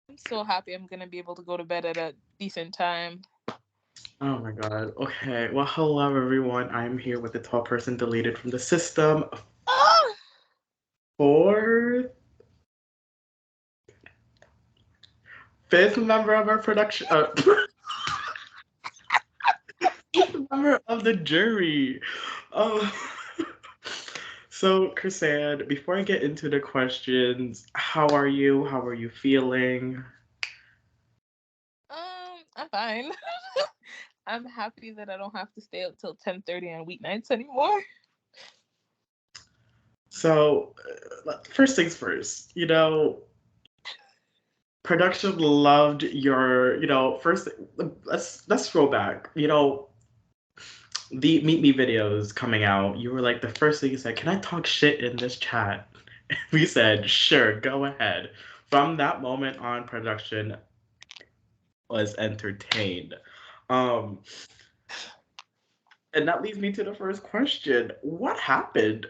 I'm so happy I'm gonna be able to go to bed at a decent time. Oh my god. Okay. Well, hello everyone. I'm here with the top person deleted from the system. Ah! Fourth, fifth member of our production. Fifth member of the jury. Um. So, Chrisann, before I get into the questions, how are you? How are you feeling? I'm fine. I'm happy that I don't have to stay up till 10:30 on weeknights anymore. So, first things first. Production loved your. First, let's scroll back. The Meet Me videos coming out, you were like the first thing you said, "Can I talk shit in this chat?" We said, "Sure, go ahead." From that moment on, production was entertained. Um, and that leads me to the first question: what happened?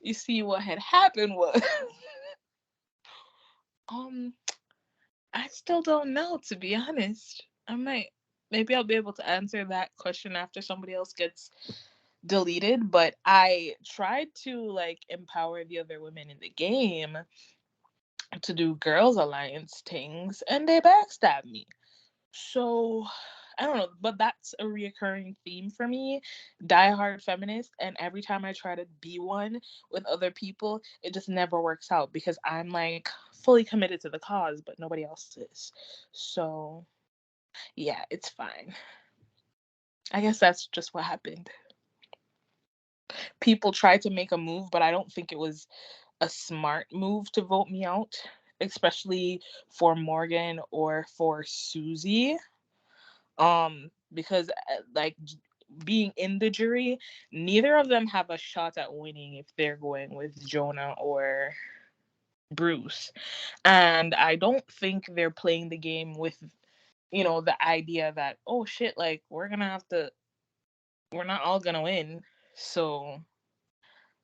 You see, what had happened was, um, I still don't know, to be honest. Maybe I'll be able to answer that question after somebody else gets deleted, but I tried to like empower the other women in the game to do girls alliance things and they backstabbed me. So I don't know, but that's a reoccurring theme for me. Diehard feminist, and every time I try to be one with other people, it just never works out because I'm like fully committed to the cause, but nobody else is. So yeah, it's fine. I guess that's just what happened. People tried to make a move, but I don't think it was a smart move to vote me out, especially for Morgan or for Susie. Because like being in the jury, neither of them have a shot at winning if they're going with Jonah or Bruce. And I don't think they're playing the game with, the idea that, oh shit, like we're not all gonna win. So,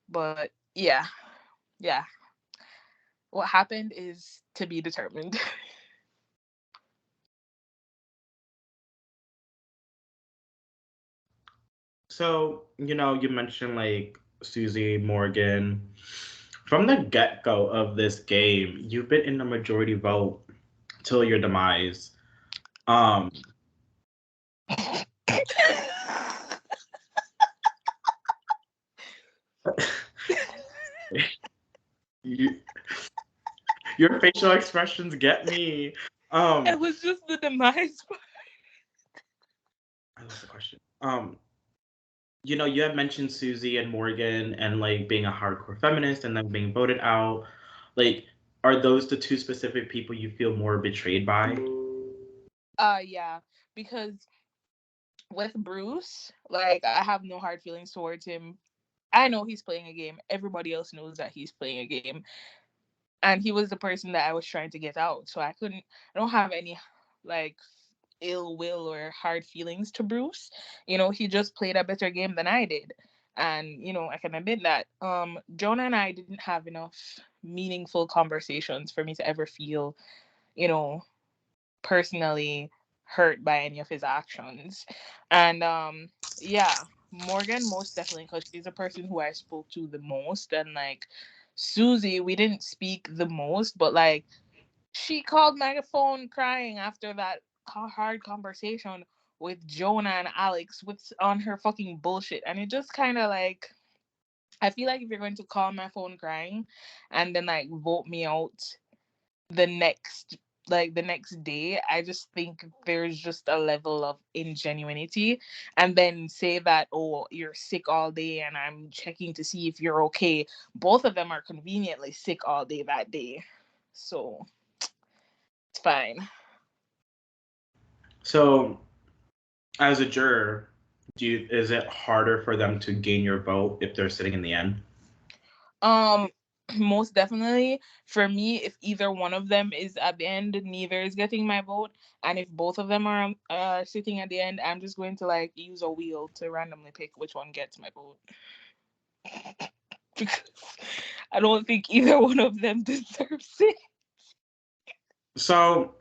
but yeah, yeah. What happened is to be determined. So, you mentioned like Susie Morgan. From the get go of this game, you've been in the majority vote till your demise. Um, you, your facial expressions get me. Um, It was just the demise. I lost the question. You have mentioned Susie and Morgan and like being a hardcore feminist and then being voted out. Like, are those the two specific people you feel more betrayed by? Yeah, because with Bruce, like I have no hard feelings towards him. I know he's playing a game. Everybody else knows that he's playing a game. And he was the person that I was trying to get out. So I don't have any like ill will or hard feelings to Bruce. He just played a better game than I did. And, I can admit that. Jonah and I didn't have enough meaningful conversations for me to ever feel, you know, personally hurt by any of his actions. And yeah, Morgan most definitely, because she's a person who I spoke to the most. And like Susie, we didn't speak the most, but like she called my phone crying after that hard conversation with Jonah and Alex with on her fucking bullshit. And it just kind of like, I feel like if you're going to call my phone crying and then like vote me out the next the next day, I just think there's just a level of ingenuity. And then say that, oh, you're sick all day and I'm checking to see if you're okay. Both of them are conveniently sick all day that day, so it's fine. So, as a juror, is it harder for them to gain your vote if they're sitting in the end? um Most definitely. For me, if either one of them is at the end, neither is getting my vote. And if both of them are sitting at the end, I'm just going to like use a wheel to randomly pick which one gets my vote. because I don't think either one of them deserves it. So,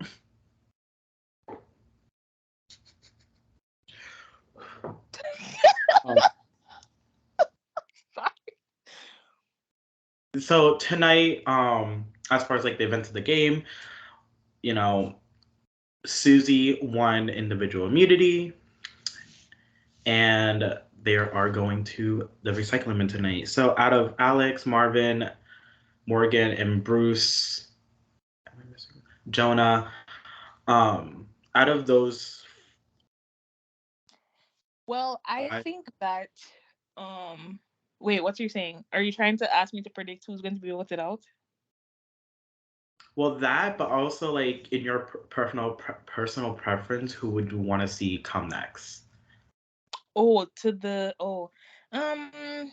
um, so tonight, as far as like the events of the game, you know, Susie won individual immunity, and they are going to the recycling bin tonight. So out of Alex, Marvin, Morgan, and Bruce, Jonah, out of those Well, I five, think that um wait, what you're saying? Are you trying to ask me to predict who's going to be voted out? well, that, but also like in your personal preference, who would you want to see come next? Oh, to the um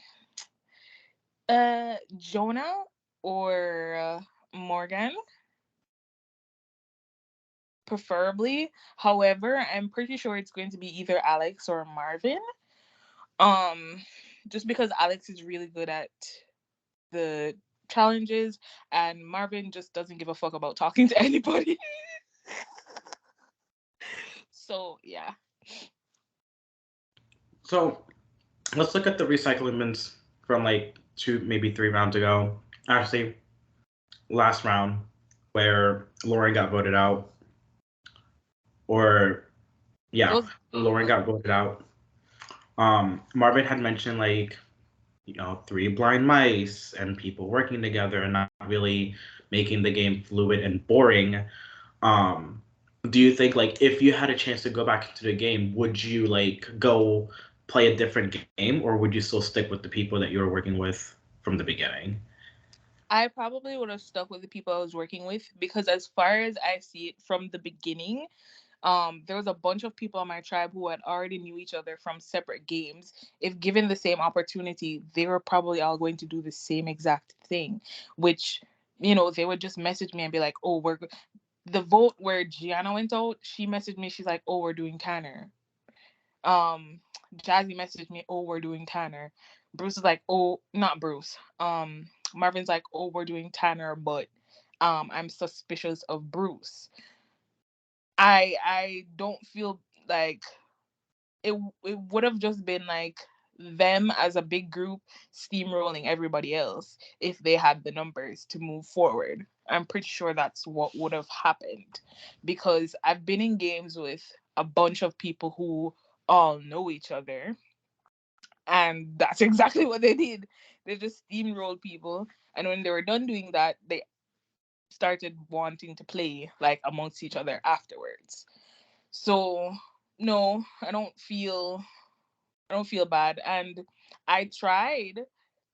Jonah or Morgan, preferably. However, I'm pretty sure it's going to be either Alex or Marvin. Um, just because Alex is really good at the challenges, and Marvin just doesn't give a fuck about talking to anybody. So yeah. So let's look at the recycling bins from like two, maybe 3 rounds ago. Actually, last round where Lauren got voted out, or yeah, Those Lauren got voted out. Marvin had mentioned like, three blind mice and people working together and not really making the game fluid and boring. Um, do you think like if you had a chance to go back into the game, would you like go play a different game, or would you still stick with the people that you were working with from the beginning? I probably would have stuck with the people I was working with because as far as I see it from the beginning, there was a bunch of people on my tribe who had already knew each other from separate games. If given the same opportunity, they were probably all going to do the same exact thing, which, they would just message me and be like, oh, the vote where Gianna went out, she messaged me, she's like, oh, we're doing Tanner. Um, Jazzy messaged me, oh, we're doing Tanner. Bruce is like, oh, not Bruce. Marvin's like, oh, we're doing Tanner, but I'm suspicious of Bruce. I don't feel like it would have just been like them as a big group steamrolling everybody else if they had the numbers to move forward. I'm pretty sure that's what would have happened because I've been in games with a bunch of people who all know each other, and that's exactly what they did. They just steamrolled people, and when they were done doing that, they started wanting to play like amongst each other afterwards. So no, I don't feel bad. And I tried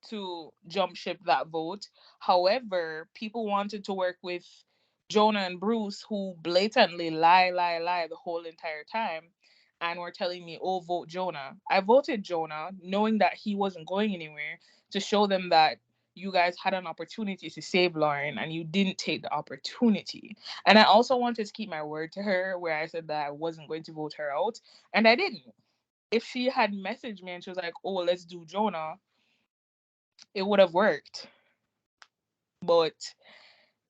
to jump ship that vote. However, people wanted to work with Jonah and Bruce, who blatantly lie the whole entire time. And were telling me, oh, vote Jonah. I voted Jonah, knowing that he wasn't going anywhere, to show them that you guys had an opportunity to save Lauren and you didn't take the opportunity. And I also wanted to keep my word to her where I said that I wasn't going to vote her out. And I didn't. If she had messaged me and she was like, "Oh, let's do Jonah," it would have worked. But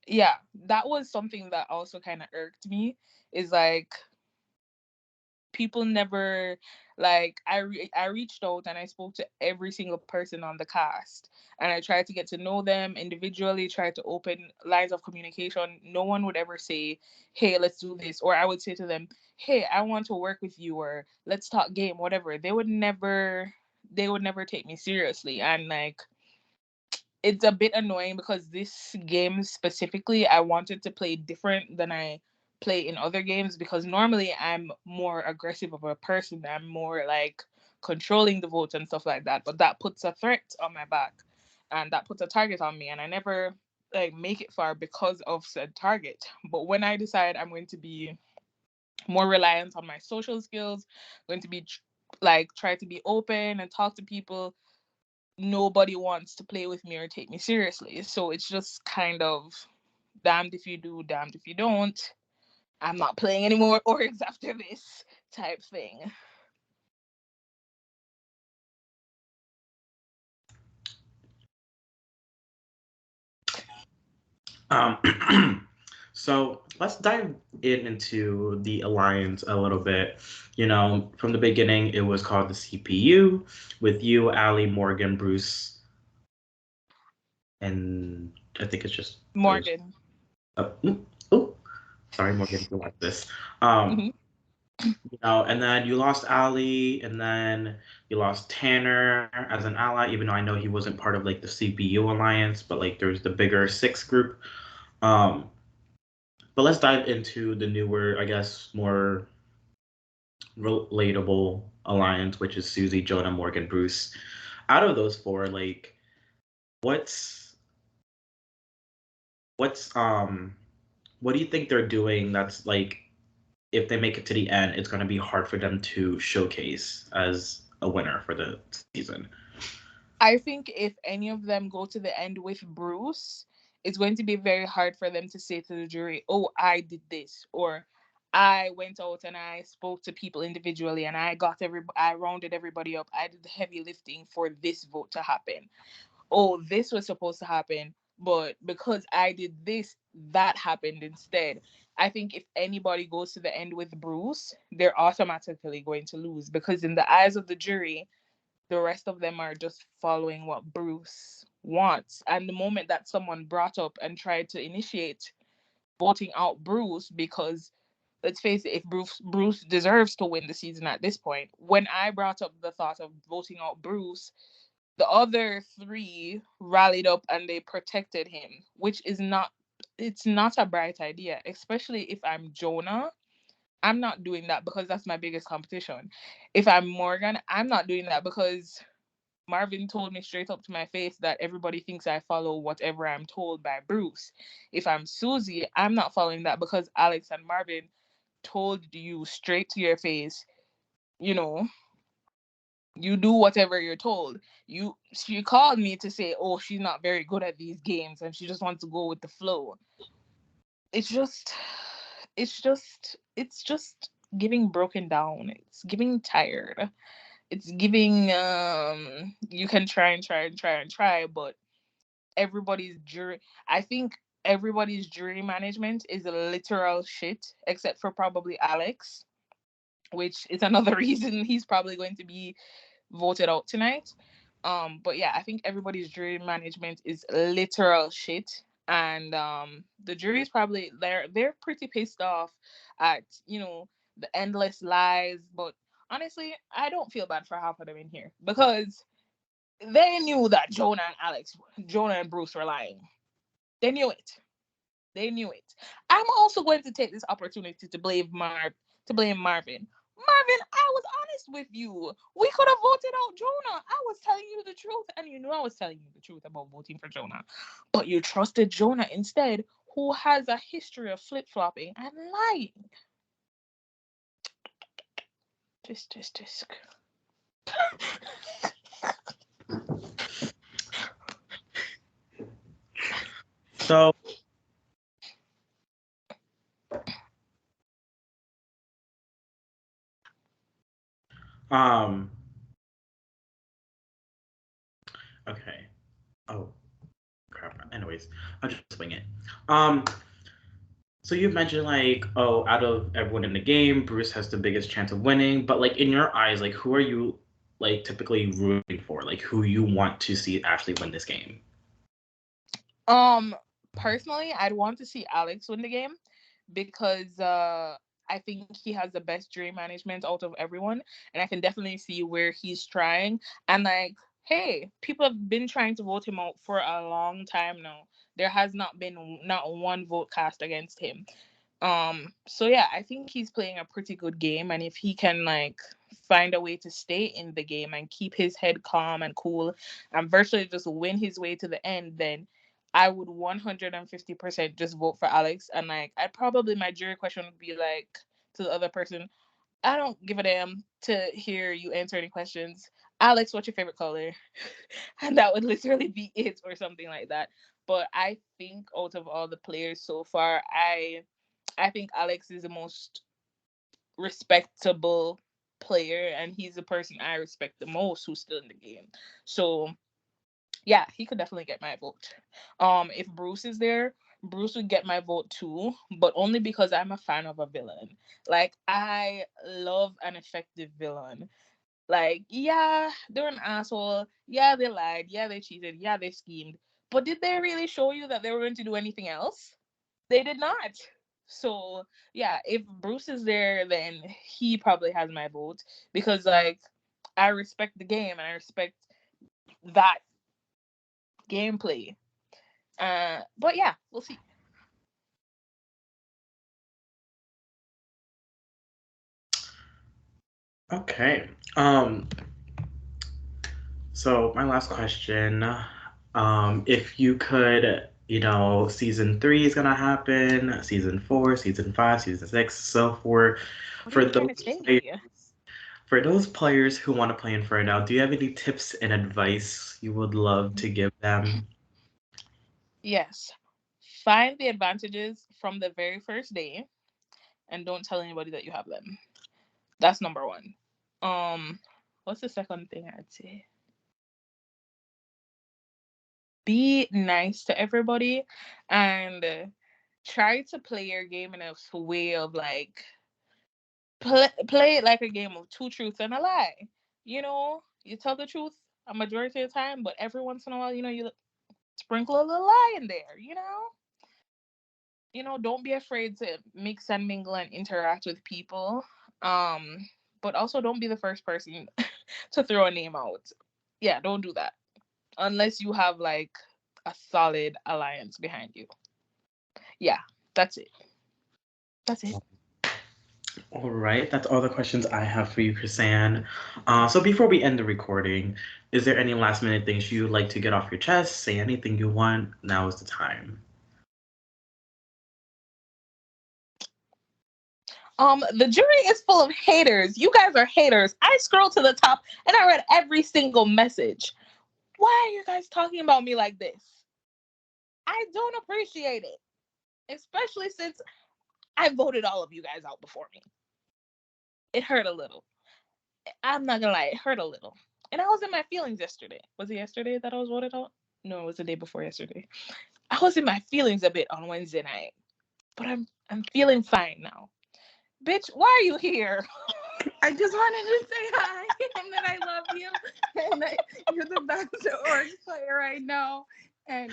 yeah, that was something that also kind of irked me. Is like people never like I reached out and I spoke to every single person on the cast and I tried to get to know them individually, tried to open lines of communication. No one would ever say, hey, let's do this, or I would say to them, hey, I want to work with you, or let's talk game, whatever. They would never take me seriously. And like it's a bit annoying because this game specifically I wanted to play different than I play in other games because normally I'm more aggressive of a person. I'm more like controlling the vote and stuff like that. But that puts a threat on my back and that puts a target on me and I never like make it far because of said target. But when I decide I'm going to be more reliant on my social skills, going to be like try to be open and talk to people, nobody wants to play with me or take me seriously. So it's just kind of damned if you do, damned if you don't. I'm not playing any more orgs after this type thing. So let's dive into the alliance a little bit. You know, from the beginning, it was called the CPU with you, Ali, Morgan, Bruce, and I think it's just those. Morgan. Oh, sorry, Morgan, you like this. Um, Hmm. you know, and then you lost Ali, and then you lost Tanner as an ally, even though I know he wasn't part of like the CPU alliance, but like there's the bigger six group. Um, but let's dive into the newer, I guess, more relatable alliance, which is Susie, Jonah, Morgan, Bruce. Out of those four, like, what's what's what do you think they're doing that's like if they make it to the end, it's going to be hard for them to showcase as a winner for the season? I think if any of them go to the end with Bruce, it's going to be very hard for them to say to the jury, "Oh, I did this," or "I went out and I spoke to people individually and I rounded everybody up. I did the heavy lifting for this vote to happen. Oh, this was supposed to happen, but because I did this, that happened instead." I think if anybody goes to the end with Bruce, they're automatically going to lose because in the eyes of the jury, the rest of them are just following what Bruce wants. And the moment that someone brought up and tried to initiate voting out Bruce, because let's face it, if Bruce deserves to win the season at this point, when I brought up the thought of voting out Bruce, the other three rallied up and they protected him, which is not it's not a bright idea, especially if I'm Jonah. I'm not doing that because that's my biggest competition. If I'm Morgan, I'm not doing that because Marvin told me straight up to my face that everybody thinks I follow whatever I'm told by Bruce. If I'm Susie, I'm not following that because Alex and Marvin told you straight to your face, you know, you do whatever you're told. She called me to say, "Oh, she's not very good at these games and she just wants to go with the flow." It's just it's just giving broken down. It's giving tired. It's giving you can try and try and try and try, but everybody's jury I think everybody's jury management is a literal shit except for probably Alex, which is another reason he's probably going to be voted out tonight. But yeah, I think everybody's jury management is literal shit. And the jury is probably they're pretty pissed off at, the endless lies. But honestly, I don't feel bad for half of them in here because they knew that Jonah and Bruce were lying. They knew it. They knew it. I'm also going to take this opportunity to blame Marvin. Marvin, I was honest with you. We could have voted out Jonah. I was telling you the truth, and you knew I was telling you the truth about voting for Jonah. But you trusted Jonah instead, who has a history of flip flopping and lying. Tisk. So, um, okay. Oh, crap. Anyways, I'll just swing it. Um, so you've mentioned like, oh, out of everyone in the game, Bruce has the biggest chance of winning. But like in your eyes, like who are you like typically rooting for? Like who you want to see actually win this game? Um, Personally, I'd want to see Alex win the game because I think he has the best dream management out of everyone, and I can definitely see where he's trying. And like, hey, people have been trying to vote him out for a long time now. There has not been not one vote cast against him. So yeah, I think he's playing a pretty good game, and if he can like find a way to stay in the game and keep his head calm and cool and virtually just win his way to the end, then I would 150% just vote for Alex. And like, I'd probably my jury question would be like to the other person, I don't give a damn to hear you answer any questions. Alex, what's your favorite color? And that would literally be it or something like that. But I think out of all the players so far, I think Alex is the most respectable player, and he's the person I respect the most who's still in the game. So yeah, he could definitely get my vote. If Bruce is there, Bruce would get my vote too, but only because I'm a fan of a villain. Like, I love an effective villain. Like, yeah, they're an asshole. Yeah, they lied. Yeah, they cheated. Yeah, they schemed. But did they really show you that they were going to do anything else? They did not. So, yeah, if Bruce is there, then he probably has my vote because, like, I respect the game and I respect that gameplay. But yeah, we'll see. Okay. So my last question, if you could, season three is gonna happen, season four, season five, season six, so What are for you trying those to say? players, for those players who want to play Inferno, do you have any tips and advice you would love to give them? Yes. Find the advantages from the very first day and don't tell anybody that you have them. That's number one. Um, what's the second thing I'd say? Be nice to everybody and try to play your game in a way of like play it like a game of two truths and a lie. You tell the truth a majority of the time, but every once in a while, you sprinkle a little lie in there. Don't be afraid to mix and mingle and interact with people. Um, but also don't be the first person to throw a name out. Yeah, don't do that unless you have like a solid alliance behind you. Yeah, that's it. That's it. All right, that's all the questions I have for you, Chrisann. So before we end the recording, is there any last minute things you'd like to get off your chest? Say anything you want. Now is the time. The jury is full of haters. You guys are haters. I scrolled to the top and I read every single message. Why are you guys talking about me like this? I don't appreciate it. Especially since I voted all of you guys out before me. It hurt a little. I'm not gonna lie, it hurt a little. And I was in my feelings yesterday. Was it yesterday that I was voted out? No, it was the day before yesterday. I was in my feelings a bit on Wednesday night. But I'm feeling fine now. Bitch, why are you here? I just wanted to say hi and that I love you and that you're the best orange player I know. And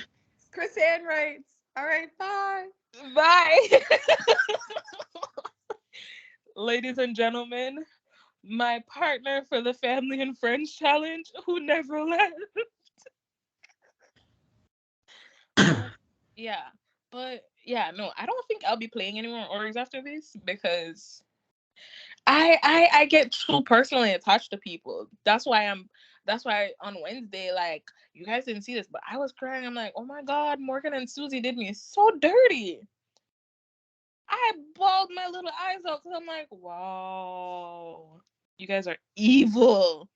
Chrisann writes, all right, bye. Bye. Ladies and gentlemen, my partner for the Family and Friends Challenge who never left. Yeah. But yeah, no, I don't think I'll be playing any more orgs after this because I get too personally attached to people. That's why on Wednesday, like, you guys didn't see this, but I was crying. I'm like, oh my god, Morgan and Susie did me so dirty. I bawled my little eyes out because I'm like, wow, you guys are evil.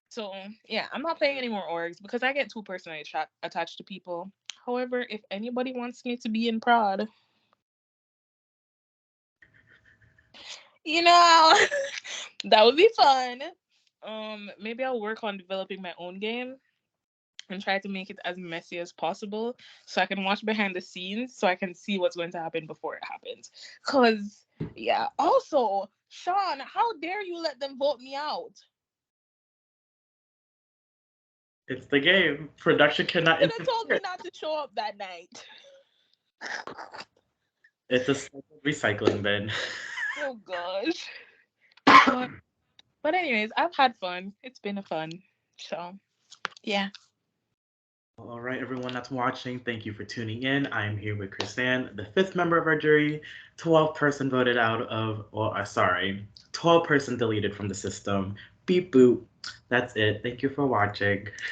So yeah, I'm not playing any more orgs because I get too personally attached to people. However, if anybody wants me to be in prod, that would be fun. Maybe I'll work on developing my own game and try to make it as messy as possible so I can watch behind the scenes so I can see what's going to happen before it happens. Cause yeah. Also, Sean, how dare you let them vote me out? It's the game. Production cannot You could have told me interfere. not to show up that night. It's a recycling bin. Oh gosh. But, but anyways, I've had fun. It's been a fun. So yeah. All right, everyone that's watching, thank you for tuning in. I am here with Chrisann, the fifth member of our jury, 12 person voted out of, well, sorry, 12 person deleted from the system. Beep boop. That's it. Thank you for watching.